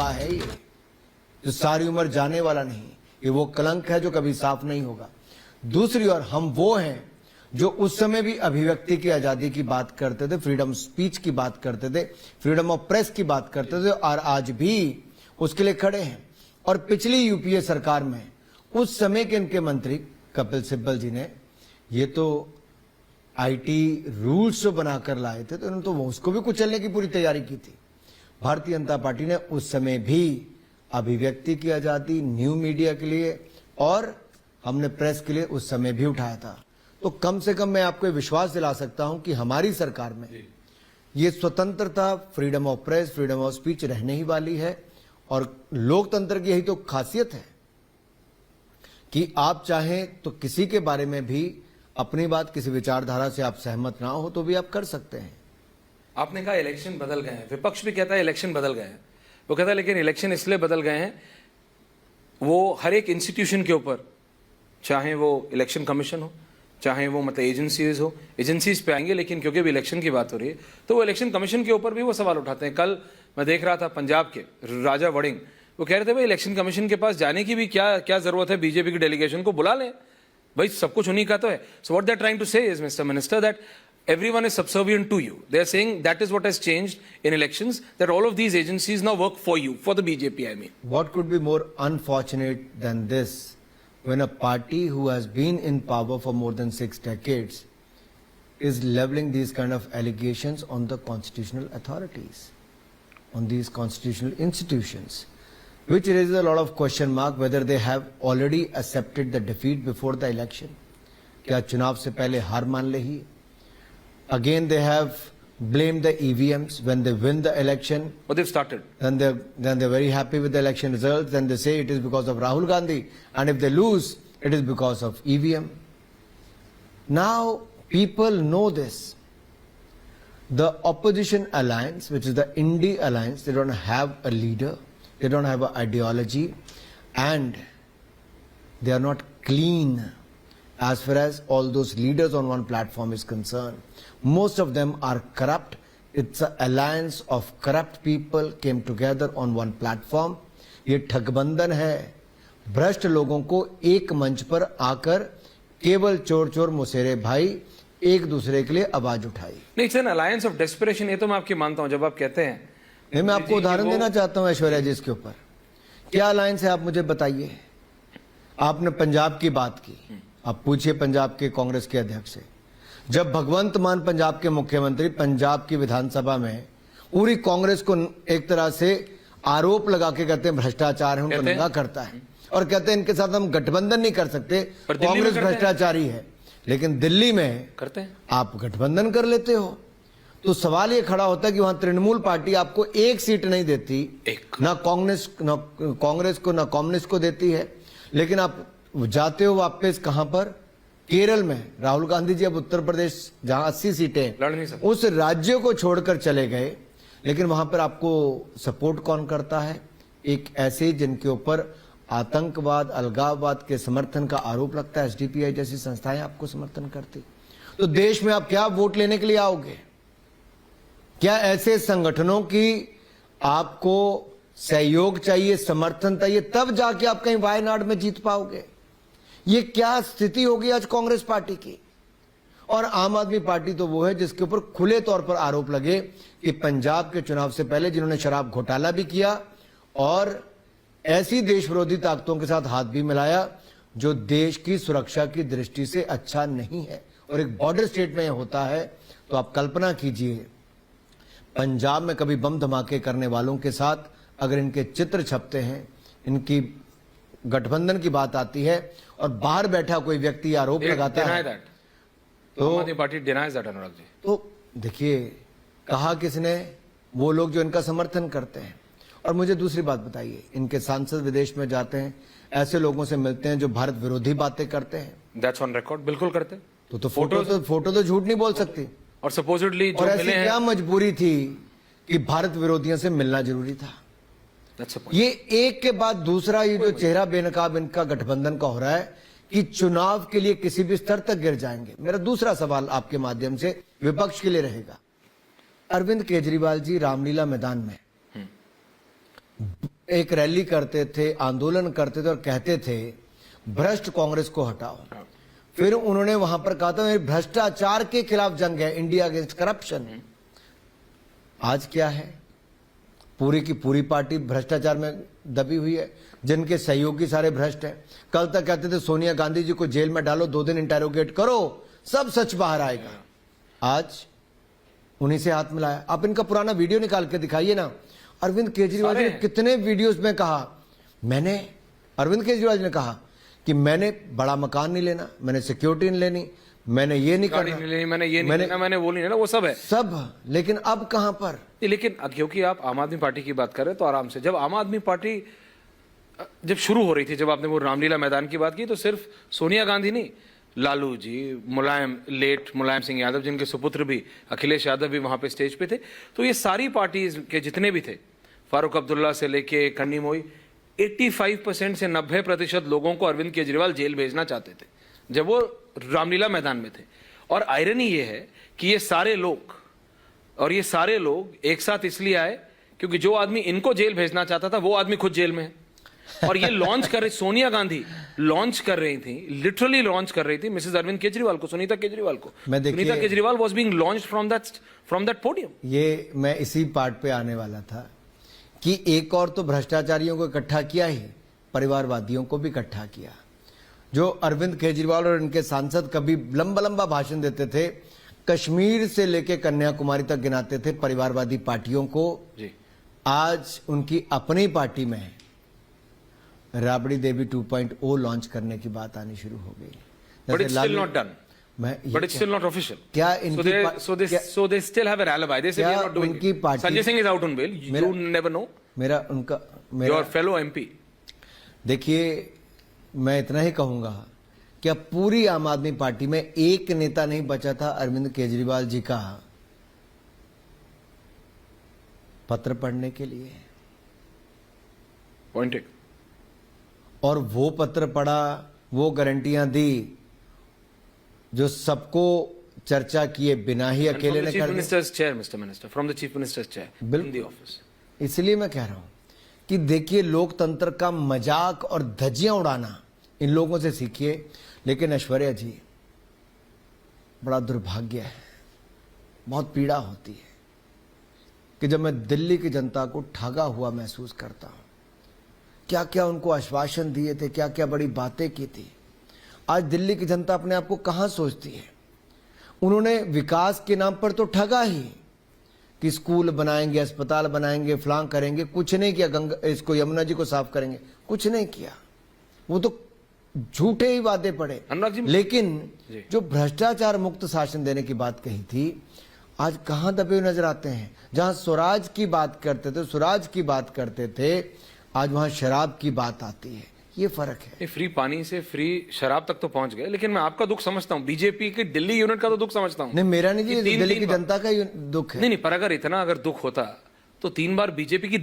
घा है ये, जो सारी उम्र जाने वाला नहीं। ये वो कलंक है जो कभी साफ नहीं होगा। दूसरी ओर हम वो हैं जो उस समय भी अभिव्यक्ति की आजादी की बात करते थे, फ्रीडम स्पीच की बात करते थे, फ्रीडम ऑफ प्रेस की बात करते थे, और आज भी उसके लिए खड़े हैं। और पिछली यूपीए सरकार में उस समय के इनके मंत्री कपिल सिब्बल जी ने ये तो आईटी रूल्स जो बनाकर लाए थे, तो उन्होंने तो उसको भी कुचलने की पूरी तैयारी की थी। भारतीय जनता पार्टी ने उस समय भी अभिव्यक्ति की आजादी, न्यू मीडिया के लिए और हमने प्रेस के लिए उस समय भी उठाया था। तो कम से कम मैं आपको विश्वास दिला सकता हूं कि हमारी सरकार में ये स्वतंत्रता, freedom of press, freedom of speech रहने ही वाली है। और लोकतंत्र की यही तो खासियत है कि आप चाहें तो किसी के बारे में भी अपनी बात, किसी विचारधारा से आप सहमत ना हो तो भी आप कर सकते हैं। आपने कहा इलेक्शन बदल गए हैं, विपक्ष भी कहता है इलेक्शन बदल गए हैं। वो कहता है लेकिन इलेक्शन इसलिए बदल गए हैं, वो हर एक इंस्टीट्यूशन के ऊपर, चाहे वो इलेक्शन कमीशन हो, चाहे वो मतलब एजेंसीज हो, एजेंसीज पे आएंगे, लेकिन क्योंकि अभी इलेक्शन की बात हो रही है तो वो इलेक्शन कमीशन के ऊपर भी वो सवाल उठाते हैं। कल मैं देख रहा था पंजाब के राजा वड़िंग, वो कह रहे थे भाई इलेक्शन कमीशन के पास जाने की भी क्या जरूरत है, बीजेपी की डेलीगेशन को बुला लें, भाई सब कुछ उन्हीं का तो है। So what they are trying to say is mister minister that everyone is subservient to you. They are saying that is what has changed in elections, that all of these agencies now work for you, for the BJP, I mean. What could be more unfortunate than this, when a party who has been in power for more than 6 decades is leveling these kind of allegations on the constitutional authorities, on these constitutional institutions, which raises a lot of question mark whether they have already accepted the defeat before the election. क्या चुनाव से पहले हार मान ले ही? Again, they have blamed the EVMs when they win the election. But they've started. Then they're very happy with the election results. Then they say it is because of Rahul Gandhi, and if they lose, it is because of EVM. Now people know this. The opposition alliance, which is the Indie alliance, they don't have a leader, they don't have an ideology, and they are not clean as far as all those leaders on one platform is concerned. Most of them are corrupt. It's an alliance of corrupt people came together on one platform. ये ठगबंधन है, भ्रष्ट लोगों को एक मंच पर आकर केवल चोर चोर मुसेरे भाई एक दूसरे के लिए आवाज उठाई। नहीं, it's an alliance of desperation, ये तो मैं आपकी मानता हूं। जब आप कहते हैं, मैं आपको उदाहरण देना चाहता हूं ऐश्वर्या जी इसके ऊपर। क्या अलायंस है आप मुझे बताइए। आपने पंजाब की बात की, आप पूछिए पंजाब के कांग्रेस के अध्यक्ष से। जब भगवंत मान पंजाब के मुख्यमंत्री पंजाब की विधानसभा में पूरी कांग्रेस को एक तरह से आरोप लगा के कहते हैं भ्रष्टाचार है, उनको नंगा करता है, और कहते हैं इनके साथ हम गठबंधन नहीं कर सकते, कांग्रेस भ्रष्टाचारी है। लेकिन दिल्ली में करते हैं, आप गठबंधन कर लेते हो। तो सवाल ये खड़ा होता है कि वहां तृणमूल पार्टी आपको एक सीट नहीं देती, ना कांग्रेस को ना कम्युनिस्ट को देती है, लेकिन आप जाते हो वापस कहां पर? केरल में। राहुल गांधी जी अब उत्तर प्रदेश जहां 80 सीटें लड़ नहीं सकते, उस राज्य को छोड़कर चले गए, लेकिन वहां पर आपको सपोर्ट कौन करता है? एक ऐसे जिनके ऊपर आतंकवाद, अलगाववाद के समर्थन का आरोप लगता है, एसडीपीआई जैसी संस्थाएं आपको समर्थन करती। तो देश में आप क्या वोट लेने के लिए आओगे? क्या ऐसे संगठनों की आपको सहयोग चाहिए, समर्थन चाहिए, तब जाके आप कहीं वायनाड में जीत पाओगे? ये क्या स्थिति होगी आज कांग्रेस पार्टी की? और आम आदमी पार्टी तो वो है जिसके ऊपर खुले तौर पर आरोप लगे कि पंजाब के चुनाव से पहले जिन्होंने शराब घोटाला भी किया और ऐसी देश विरोधी ताकतों के साथ हाथ भी मिलाया जो देश की सुरक्षा की दृष्टि से अच्छा नहीं है। और एक बॉर्डर स्टेट में होता है तो आप कल्पना कीजिए, पंजाब में कभी बम धमाके करने वालों के साथ अगर इनके चित्र छपते हैं, इनकी गठबंधन की बात आती है और बाहर बैठा कोई व्यक्ति आरोप लगाता है, तो party denies that, Anurag ji. तो देखिए, कहा किसने? वो लोग जो इनका समर्थन करते हैं। और मुझे दूसरी बात बताइए, इनके सांसद विदेश में जाते हैं, ऐसे लोगों से मिलते हैं जो भारत विरोधी बातें करते हैं। दैट्स ऑन रिकॉर्ड, बिल्कुल करते। तो फोटो तो झूठ नहीं बोल सकती। और सपोजिटली जो मिले हैं, क्या मजबूरी थी कि भारत विरोधियों से मिलना जरूरी था? ये एक के बाद दूसरा ये जो चेहरा बेनकाब इनका गठबंधन का हो रहा है कि चुनाव के लिए किसी भी स्तर तक गिर जाएंगे। मेरा दूसरा सवाल आपके माध्यम से विपक्ष के लिए रहेगा। अरविंद केजरीवाल जी रामलीला मैदान में एक रैली करते थे, आंदोलन करते थे और कहते थे भ्रष्ट कांग्रेस को हटाओ। फिर उन्होंने वहां पर कहा था मेरी भ्रष्टाचार के खिलाफ जंग है, इंडिया अगेंस्ट करप्शन। आज क्या है? पूरी की पूरी पार्टी भ्रष्टाचार में दबी हुई है, जिनके सहयोगी सारे भ्रष्ट हैं। कल तक कहते थे सोनिया गांधी जी को जेल में डालो, 2 दिन इंटेरोगेट करो, सब सच बाहर आएगा। आज उन्हीं से हाथ मिलाया। आप इनका पुराना वीडियो निकाल के दिखाइए ना। अरविंद केजरीवाल ने कितने वीडियोस में कहा, अरविंद केजरीवाल ने कहा कि मैंने बड़ा मकान नहीं लेना, मैंने सिक्योरिटी नहीं लेनी, मैंने ये नहीं करना, मैंने ये नहीं लेना, मैंने वो नहीं लेना, वो सब है सब। लेकिन अब कहां पर? लेकिन क्योंकि आप आम आदमी पार्टी की बात कर रहे हैं तो आराम से, जब आम आदमी पार्टी जब शुरू हो रही थी, जब आपने वो रामलीला मैदान की बात की, तो सिर्फ सोनिया गांधी नहीं, लालू जी, लेट मुलायम सिंह यादव, जिनके सुपुत्र भी अखिलेश यादव भी वहां पे स्टेज पे थे। तो ये सारी पार्टीज के जितने भी थे, फारूक अब्दुल्ला से लेके कन्नी मोई, 85% से 90% लोगों को अरविंद केजरीवाल जेल भेजना चाहते थे जब वो रामलीला मैदान में थे। और आयरनी ये है कि ये सारे लोग एक साथ इसलिए आए क्योंकि जो आदमी इनको जेल भेजना चाहता था वो आदमी खुद जेल में है। और ये लॉन्च कर रही, सोनिया गांधी लॉन्च कर रही थी, लिटरली लॉन्च कर रही थी मिसेस अरविंद केजरीवाल को, सुनीता केजरीवाल को। Sunita Kejriwal was being launched from that podium. ये मैं इसी पार्ट पे आने वाला था कि एक और तो भ्रष्टाचारियों को इकट्ठा किया ही, परिवारवादियों को भी इकट्ठा किया। जो अरविंद केजरीवाल और इनके सांसद कभी लंबा लंबा भाषण देते थे, कश्मीर से लेके कन्याकुमारी तक गिनाते थे परिवारवादी पार्टियों को जी। आज उनकी अपनी पार्टी में राबड़ी देवी 2.0 लॉन्च करने की बात आनी शुरू हो गई। But it's still not done. But it's still not official. क्या So they still have an alibi. They say we are not doing it. Sanjay Singh is out on bail. You never know. Your fellow MP. देखिए, मैं इतना ही कहूंगा कि अब पूरी आम आदमी पार्टी में एक नेता नहीं बचा था अरविंद केजरीवाल जी का पत्र पढ़ने के लिए। Point take. और वो पत्र पढ़ा, वो गारंटियां दी जो सबको चर्चा किए बिना ही अकेले ने कर दी। Mr. Minister, from the Chief Minister's chair in the office. इसलिए मैं कह रहा हूं कि देखिए, लोकतंत्र का मजाक और धज्जियां उड़ाना इन लोगों से सीखिए। लेकिन ऐश्वर्या जी, बड़ा दुर्भाग्य है, बहुत पीड़ा होती है कि जब मैं दिल्ली की जनता को ठगा हुआ महसूस करता हूं। क्या क्या उनको आश्वासन दिए थे, क्या क्या बड़ी बातें की थी। आज दिल्ली की जनता अपने आप को कहां सोचती है? उन्होंने विकास के नाम पर तो ठगा ही कि स्कूल बनाएंगे, अस्पताल बनाएंगे, फलां करेंगे, कुछ नहीं किया। यमुना जी को साफ करेंगे, कुछ नहीं किया। वो तो झूठे ही वादे पड़े। लेकिन जो भ्रष्टाचार मुक्त शासन देने की बात कही थी, आज कहां दबे हुए नजर आते हैं। जहां स्वराज की बात करते थे, आज वहां शराब की बात आती है। ये फर्क है। फ्री पानी से फ्री शराब तक तो पहुंच गए, लेकिन मैं आपका दुख समझता हूं, बीजेपी के दिल्ली यूनिट का तो दुख समझता हूं। नहीं, मेरा नहीं जी, दिल्ली की जनता का दुख है। नहीं, पर अगर इतना दुख होता तो 3 बार बीजेपी की